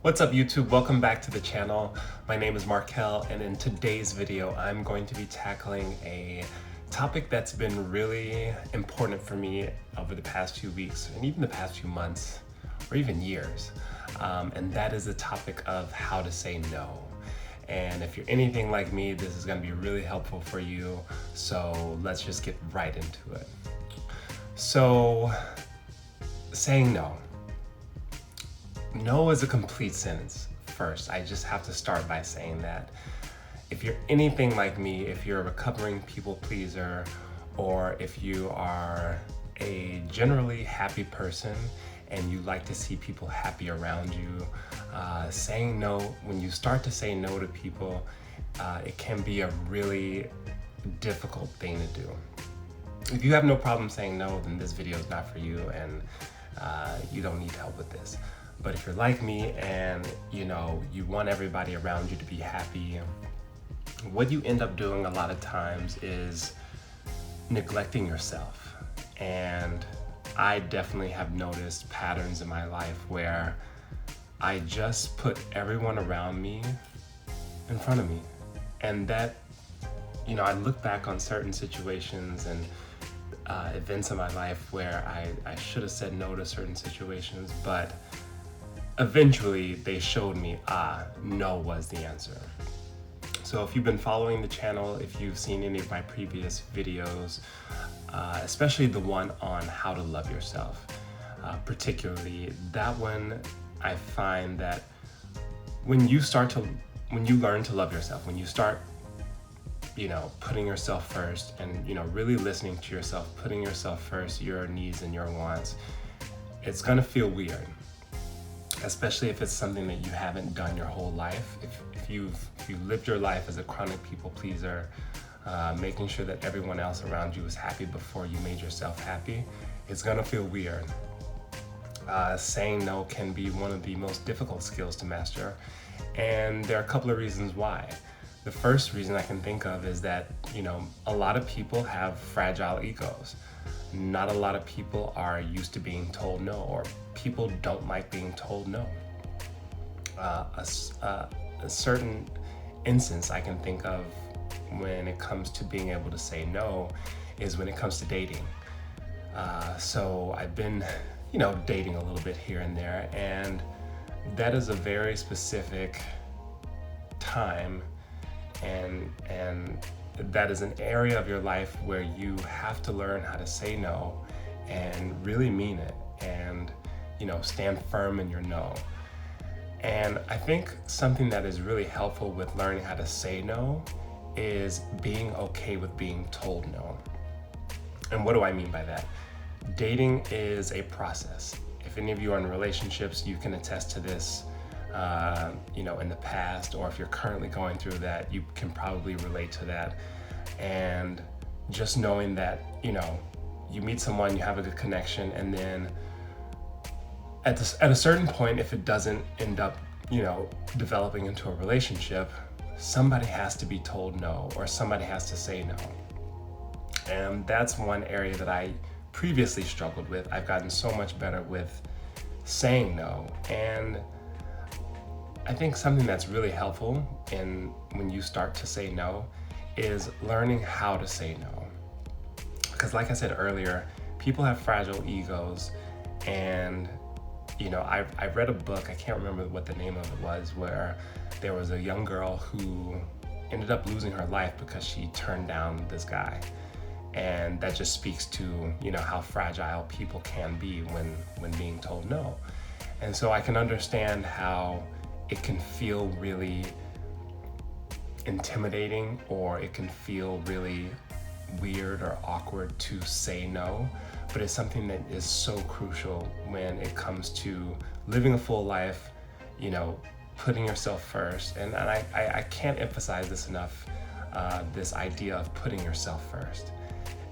What's up YouTube? Welcome back to the channel. My name is Markel, and in today's video I'm going to be tackling a topic that's been really important for me over the past few weeks and even the past few months or even years. And that is the topic of how to say no. And if you're anything like me, this is going to be really helpful for you. So let's just get right into it. So, saying no. No is a complete sentence. First, I just have to start by saying that if you're anything like me, if you're a recovering people pleaser, or if you are a generally happy person and you like to see people happy around you, saying no, when you start to say no to people, it can be a really difficult thing to do. If you have no problem saying no, then this video is not for you, and you don't need help with this. But if you're like me and you want everybody around you to be happy, what you end up doing a lot of times is neglecting yourself. And I definitely have noticed patterns in my life where I just put everyone around me in front of me. And that, I look back on certain situations and events in my life where I should have said no to certain situations, but eventually they showed me, no was the answer. So if you've been following the channel, if you've seen any of my previous videos, especially the one on how to love yourself, particularly that one, I find that when you learn to love yourself, when you start, putting yourself first and, really listening to yourself, putting yourself first, your needs and your wants, it's gonna feel weird. Especially if it's something that you haven't done your whole life. If you've lived your life as a chronic people pleaser, making sure that everyone else around you is happy before you made yourself happy, it's gonna feel weird. Saying no can be one of the most difficult skills to master, and there are a couple of reasons why. The first reason I can think of is that, a lot of people have fragile egos. Not a lot of people are used to being told no, or people don't like being told no. A certain instance I can think of when it comes to being able to say no is when it comes to dating. So I've been, dating a little bit here and there, and that is a very specific time, and that is an area of your life where you have to learn how to say no and really mean it, and stand firm in your no. And I think something that is really helpful with learning how to say no is being okay with being told no. And what do I mean by that? Dating is a process. If any of you are in relationships, you can attest to this. In the past, or if you're currently going through that, you can probably relate to that. And just knowing that, you meet someone, you have a good connection, and then at a certain point, if it doesn't end up, developing into a relationship, somebody has to be told no, or somebody has to say no. And that's one area that I previously struggled with. I've gotten so much better with saying no. And I think something that's really helpful when you start to say no is learning how to say no. Because like I said earlier, people have fragile egos, and I've read a book, I can't remember what the name of it was, where there was a young girl who ended up losing her life because she turned down this guy. And that just speaks to, how fragile people can be when being told no. And so I can understand how it can feel really intimidating, or it can feel really weird or awkward to say no, but it's something that is so crucial when it comes to living a full life, putting yourself first. And I can't emphasize this enough, this idea of putting yourself first.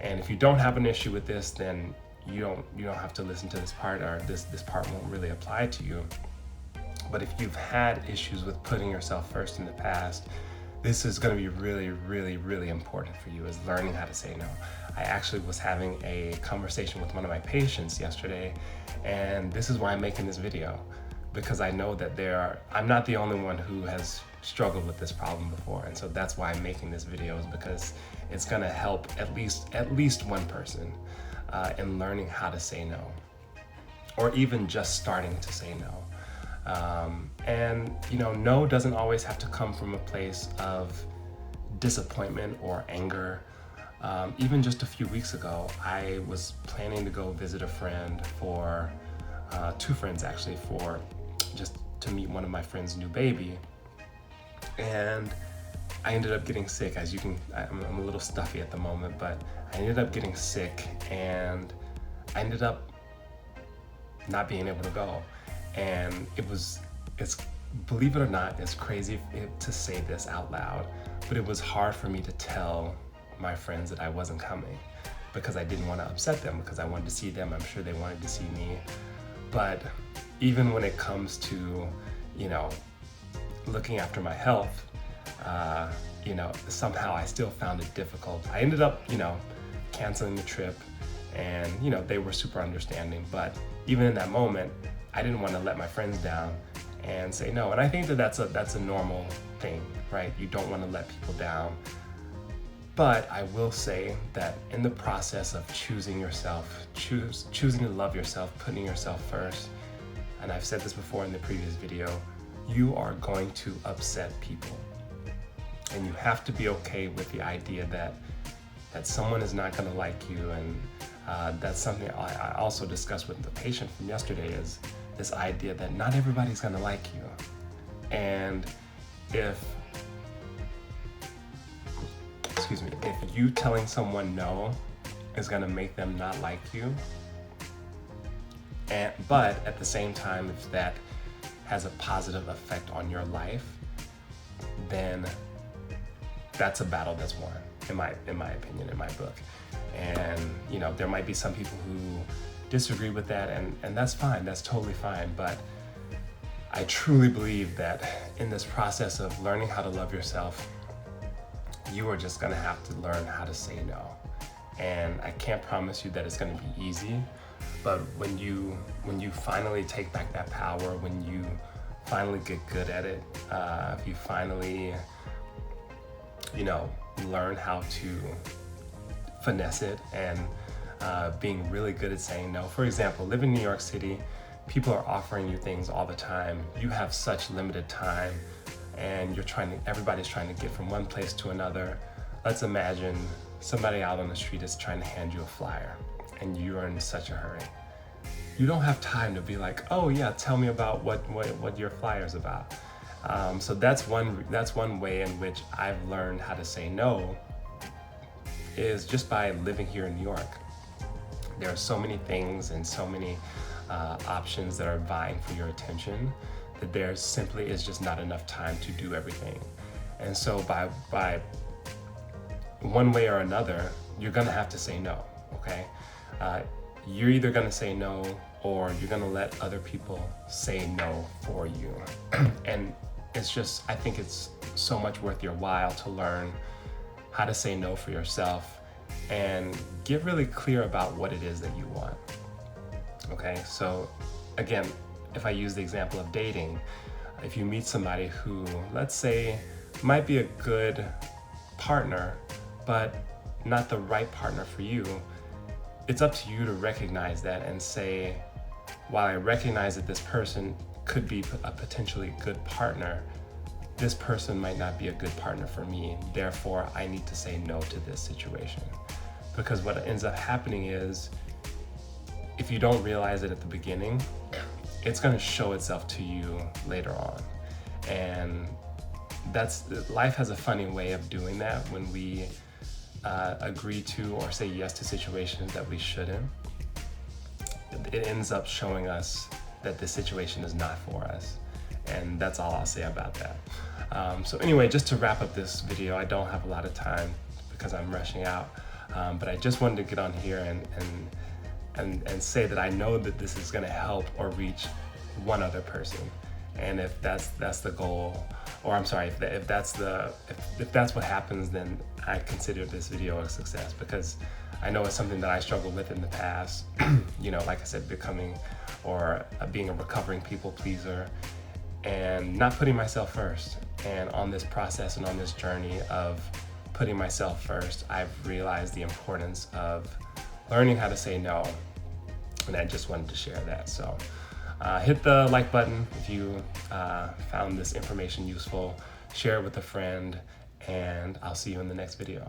And if you don't have an issue with this, then you don't have to listen to this part, or this part won't really apply to you. But if you've had issues with putting yourself first in the past, this is going to be really, really, really important for you, is learning how to say no. I actually was having a conversation with one of my patients yesterday, and this is why I'm making this video. because I know that I'm not the only one who has struggled with this problem before. And so that's why I'm making this video, is because it's gonna help at least one person in learning how to say no, or even just starting to say no. And no doesn't always have to come from a place of disappointment or anger. Even just a few weeks ago, I was planning to go visit a friend for, two friends actually, for just to meet one of my friend's new baby. And I ended up getting sick. I'm a little stuffy at the moment, but I ended up getting sick, and I ended up not being able to go. And believe it or not, it's crazy to say this out loud, but it was hard for me to tell my friends that I wasn't coming, because I didn't want to upset them, because I wanted to see them. I'm sure they wanted to see me. But even when it comes to, looking after my health, somehow I still found it difficult. I ended up, canceling the trip, and, they were super understanding. But even in that moment, I didn't want to let my friends down and say no. And I think that that's a normal thing, right? You don't want to let people down. But I will say that in the process of choosing yourself, choosing to love yourself, putting yourself first, and I've said this before in the previous video, you are going to upset people. And you have to be okay with the idea that someone is not going to like you. And that's something I also discussed with the patient from yesterday, is this idea that not everybody's going to like you. And if you telling someone no is going to make them not like you, but at the same time, if that has a positive effect on your life, then that's a battle that's won, in my opinion, in my book. And there might be some people who disagree with that, and that's fine, that's totally fine. But I truly believe that in this process of learning how to love yourself, you are just gonna have to learn how to say no. And I can't promise you that it's gonna be easy, but when you finally take back that power, when you finally get good at it, if you finally, learn how to finesse it, and being really good at saying no. For example, living in New York City, people are offering you things all the time. You have such limited time, and everybody's trying to get from one place to another. Let's imagine somebody out on the street is trying to hand you a flyer, and you're in such a hurry. You don't have time to be like, oh yeah, tell me about what your flyer's about. So that's one way in which I've learned how to say no, is just by living here in New York. There are so many things and so many options that are vying for your attention, that there simply is just not enough time to do everything. And so by one way or another, you're gonna have to say no, okay? You're either gonna say no, or you're gonna let other people say no for you. And I think it's so much worth your while to learn how to say no for yourself, and get really clear about what it is that you want. Okay, so again, if I use the example of dating, if you meet somebody who, let's say, might be a good partner, but not the right partner for you, it's up to you to recognize that and say, while I recognize that this person could be a potentially good partner, this person might not be a good partner for me. Therefore, I need to say no to this situation. Because what ends up happening is, if you don't realize it at the beginning, it's going to show itself to you later on. And life has a funny way of doing that when we agree to or say yes to situations that we shouldn't. It ends up showing us that this situation is not for us. And that's all I'll say about that. So anyway, just to wrap up this video, I don't have a lot of time because I'm rushing out, but I just wanted to get on here and say that I know that this is going to help or reach one other person. And if that's the goal, or I'm sorry, if that's what happens, then I consider this video a success, because I know it's something that I struggled with in the past. You know, like I said, becoming or being a recovering people pleaser and not putting myself first. And on this process and on this journey of putting myself first, I've realized the importance of learning how to say no. And I just wanted to share that. So hit the like button if you found this information useful, share it with a friend, and I'll see you in the next video.